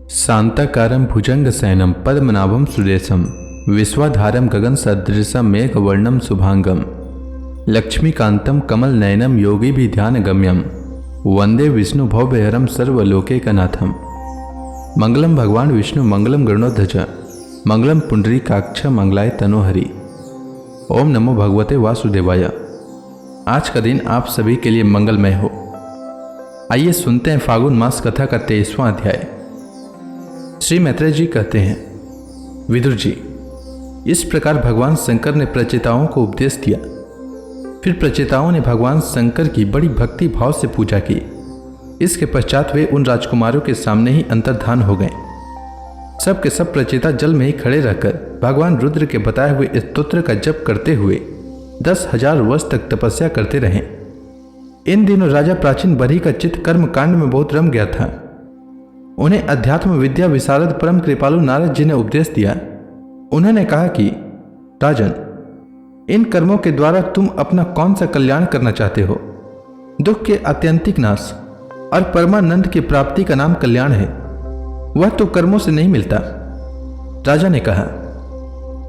शांताकारं भुजंगशयनं पद्मनाभं सुरेशं विश्वाधारं गगनसदृशं मेघवर्णं शुभांगं लक्ष्मीकान्तं कमलनयनं योगिभिध्यानगम्यं वंदे विष्णुभवभयहरं सर्वलोकैकनाथं। मंगलम भगवान विष्णु मंगलम गरुड़ध्वज मंगलम पुंडरीकाक्ष मंगलाय तनोहरि। ओम नमो भगवते वासुदेवाय। आज का दिन आप सभी के लिए मंगलमय हो। आइए सुनते हैं फागुन मास कथा का 23वां अध्याय। श्री मैत्रेय जी कहते हैं, विदुर जी, इस प्रकार भगवान शंकर ने प्रचेताओं को उपदेश दिया। फिर प्रचेताओं ने भगवान शंकर की बड़ी भक्ति भाव से पूजा की। इसके पश्चात वे उन राजकुमारों के सामने ही अंतर्धान हो गए। सब के सब प्रचेता जल में ही खड़े रहकर भगवान रुद्र के बताए हुए स्तोत्र का जप करते हुए 10,000 वर्ष तक तपस्या करते रहे। इन दिनों राजा प्राचीन बरही का चित्त कर्म कांड में बहुत रम गया था। उन्हें अध्यात्म विद्या विशारद परम कृपालु नारद जी ने उपदेश दिया। उन्होंने कहा कि राजन, इन कर्मों के द्वारा तुम अपना कौन सा कल्याण करना चाहते हो? दुख के आत्यंतिक नाश और परमानंद की प्राप्ति का नाम कल्याण है। वह तो कर्मों से नहीं मिलता। राजा ने कहा,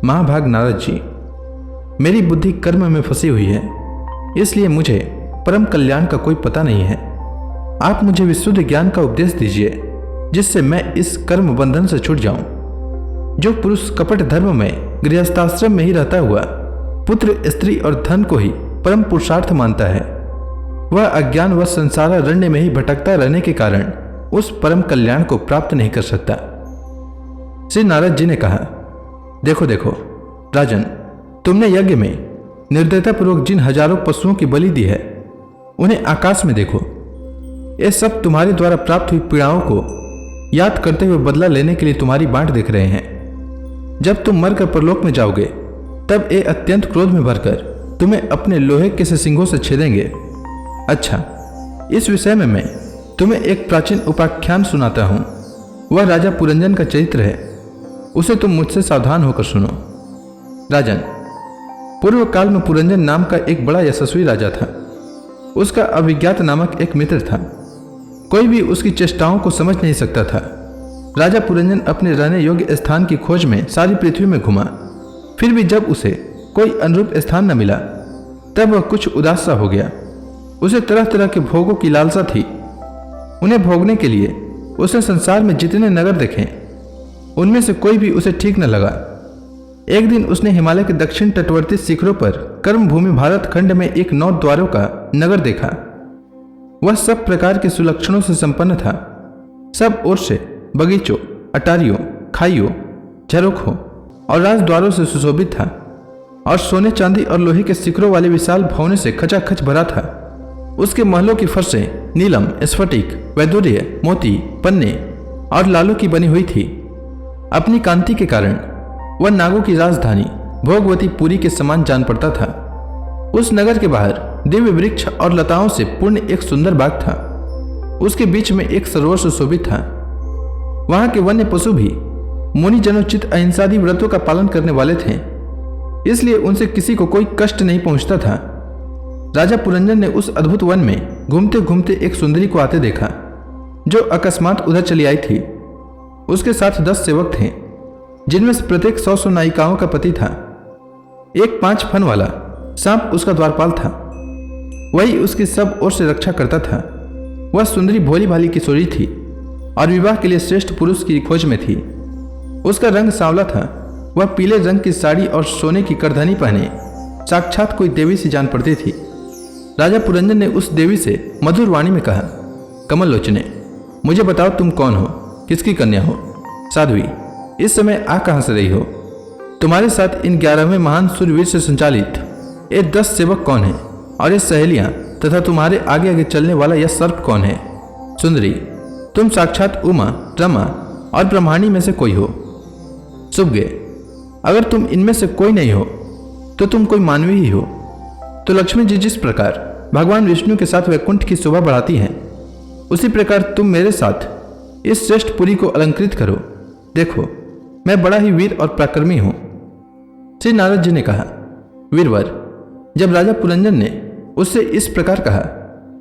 महाभाग नारद जी, मेरी बुद्धि कर्म में फंसी हुई है, इसलिए मुझे परम कल्याण का कोई पता नहीं है। आप मुझे विशुद्ध ज्ञान का उपदेश दीजिए, जिससे मैं इस कर्म बंधन से छूट जाऊं। जो पुरुष कपट धर्म में गृहस्थाश्रम में ही रहता हुआ पुत्र, स्त्री और धन को ही परम पुरुषार्थ मानता है, वह अज्ञान व संसारारण्य में ही भटकता रहने के कारण उस परम कल्याण को प्राप्त नहीं कर सकता। श्री नारद जी ने कहा, देखो देखो राजन, तुमने यज्ञ में निर्दयता पूर्वक जिन हजारों पशुओं की बलि दी है, उन्हें आकाश में देखो। ये सब तुम्हारे द्वारा प्राप्त हुई पीड़ाओं को याद करते हुए बदला लेने के लिए तुम्हारी बाट देख रहे हैं। जब तुम मरकर परलोक में जाओगे, तब ये अत्यंत क्रोध में भरकर तुम्हें अपने लोहे के से सिंगों से छेदेंगे। अच्छा, इस विषय में मैं तुम्हें एक प्राचीन उपाख्यान सुनाता हूं। वह राजा पुरंजन का चरित्र है। उसे तुम मुझसे सावधान होकर सुनो। राजन, पूर्व काल में पुरंजन नाम का एक बड़ा यशस्वी राजा था। उसका अभिज्ञात नामक एक मित्र था। कोई भी उसकी चेष्टाओं को समझ नहीं सकता था। राजा पुरंजन अपने रहने योग्य स्थान की खोज में सारी पृथ्वी में घुमा। फिर भी जब उसे कोई अनुरूप स्थान न मिला, तब वह कुछ उदास सा हो गया। उसे तरह तरह के भोगों की लालसा थी। उन्हें भोगने के लिए उसने संसार में जितने नगर देखे, उनमें से कोई भी उसे ठीक न लगा। एक दिन उसने हिमालय के दक्षिण तटवर्ती शिखरों पर कर्मभूमि भारत खंड में एक 9 द्वारों का नगर देखा। वह सब प्रकार के सुलक्षणों से संपन्न था। सब ओर से बगीचों, अटारियों, खाइयों, झरोखों और राजद्वारों से सुशोभित था, और सोने चांदी और लोहे के शिखरों वाले विशाल भवनों से खचाखच भरा था। उसके महलों की फर्शें नीलम, स्फटिक, वैदुर्य, मोती, पन्ने और लालों की बनी हुई थी। अपनी कांति के कारण वह नागों की राजधानी भोगवती पुरी के समान जान पड़ता था। उस नगर के बाहर दिव्य वृक्ष और लताओं से पूर्ण एक सुंदर बाग था। उसके बीच में एक सरोवर सुशोभित था। वहां के वन्य पशु भी मुनिजनोचित अहिंसादी व्रतों का पालन करने वाले थे, इसलिए उनसे किसी को कोई कष्ट नहीं पहुंचता था। राजा पुरंजन ने उस अद्भुत वन में घूमते घूमते एक सुंदरी को आते देखा, जो अकस्मात उधर चली आई थी। उसके साथ 10 सेवक थे, जिनमें से प्रत्येक 100 नायिकाओं का पति था। एक 5 फन वाला सांप उसका द्वारपाल था। वही उसकी सब ओर से रक्षा करता था। वह सुंदरी भोली भाली किशोरी थी और विवाह के लिए श्रेष्ठ पुरुष की खोज में थी। उसका रंग सांवला था। वह पीले रंग की साड़ी और सोने की करधनी पहने साक्षात कोई देवी सी जान पड़ती थी। राजा पुरंजन ने उस देवी से मधुर वाणी में कहा, कमल लोचने, मुझे बताओ तुम कौन हो, किसकी कन्या हो? साध्वी, इस समय आ कहां से रही हो? तुम्हारे साथ इन 11वें महान सूर्यवीर से संचालित ये 10 सेवक कौन है, और ये सहेलियां तथा तुम्हारे आगे आगे चलने वाला यह सर्प कौन है? सुंदरी, तुम साक्षात उमा, रमा और ब्रह्माणी में से कोई हो। सुभगे, अगर तुम इनमें से कोई नहीं हो तो तुम कोई मानवी ही हो। तो लक्ष्मी जी जिस प्रकार भगवान विष्णु के साथ वैकुंठ की शोभा बढ़ाती हैं, उसी प्रकार तुम मेरे साथ इस श्रेष्ठ पुरी को अलंकृत करो। देखो, मैं बड़ा ही वीर और पराक्रमी हूं। श्री नारद जी ने कहा, वीरवर, जब राजा पुरंजन ने उससे इस प्रकार कहा,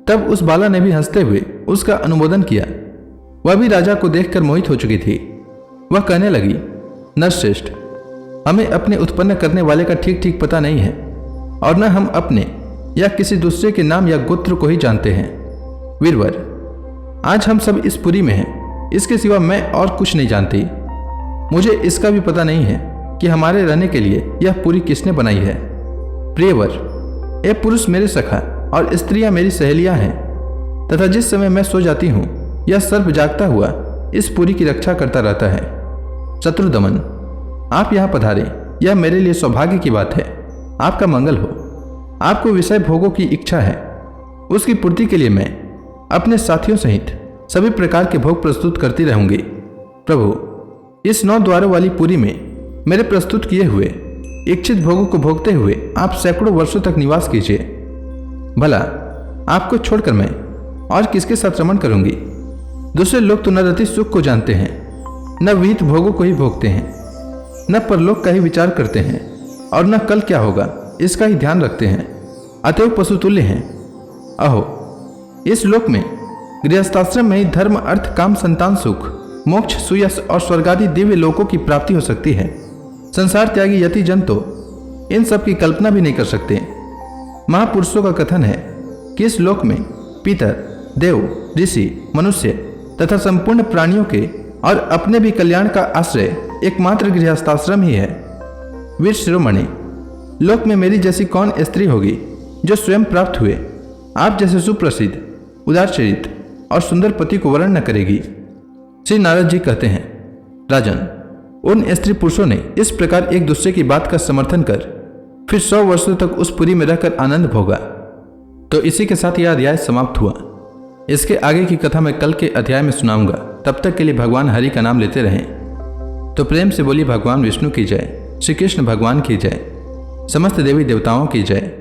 तब उस बाला ने भी हंसते हुए उसका अनुमोदन किया। वह भी राजा को देखकर मोहित हो चुकी थी। वह कहने लगी, नरश्रेष्ठ, हमें अपने उत्पन्न करने वाले का ठीक ठीक पता नहीं है और न हम अपने या किसी दूसरे के नाम या गोत्र को ही जानते हैं। वीरवर, आज हम सब इस पुरी में हैं, इसके सिवा मैं और कुछ नहीं जानती। मुझे इसका भी पता नहीं है कि हमारे रहने के लिए यह पुरी किसने बनाई है। प्रियवर, ये पुरुष मेरे सखा और स्त्रियां मेरी सहेलियां हैं तथा जिस समय मैं सो जाती हूँ यह सर्प जागता हुआ इस पुरी की रक्षा करता रहता है। शत्रुदमन, आप यहाँ पधारे, यह मेरे लिए सौभाग्य की बात है। आपका मंगल हो। आपको विषय भोगों की इच्छा है, उसकी पूर्ति के लिए मैं अपने साथियों सहित सभी प्रकार के भोग प्रस्तुत करती रहूंगी। प्रभु, इस 9 द्वारों वाली पुरी में मेरे प्रस्तुत किए हुए इच्छित भोगों को भोगते हुए आप सैकड़ों वर्षों तक निवास कीजिए। भला आपको छोड़कर मैं और किसके साथ रमण करूंगी? दूसरे लोग तो न रति सुख को जानते हैं, न विहित भोगों को ही भोगते हैं, न परलोक का ही विचार करते हैं और न कल क्या होगा इसका ही ध्यान रखते हैं। अतएव पशुतुल्य हैं। अहो, इस लोक में गृहस्थाश्रम में ही धर्म, अर्थ, काम, संतान, सुख, मोक्ष, सुयश और स्वर्गादि दिव्य लोकों की प्राप्ति हो सकती है। संसार त्यागी यति जन तो इन सब की कल्पना भी नहीं कर सकते। महापुरुषों का कथन है कि इस लोक में पितर, देव, ऋषि, मनुष्य तथा संपूर्ण प्राणियों के और अपने भी कल्याण का आश्रय एकमात्र गृहस्थाश्रम ही है। वीर शिरोमणि, लोक में मेरी जैसी कौन स्त्री होगी जो स्वयं प्राप्त हुए आप जैसे सुप्रसिद्ध, उदार चरित्र और सुंदर पति को वर्ण न करेगी। श्री नारद जी कहते हैं, राजन, उन स्त्री पुरुषों ने इस प्रकार एक दूसरे की बात का समर्थन कर फिर 100 वर्षों तक उस पुरी में रहकर आनंद भोगा। तो इसी के साथ यह अध्याय समाप्त हुआ। इसके आगे की कथा मैं कल के अध्याय में सुनाऊंगा। तब तक के लिए भगवान हरि का नाम लेते रहें। तो प्रेम से बोलिए भगवान विष्णु की जय, श्री कृष्ण भगवान की जय, समस्त देवी देवताओं की जय।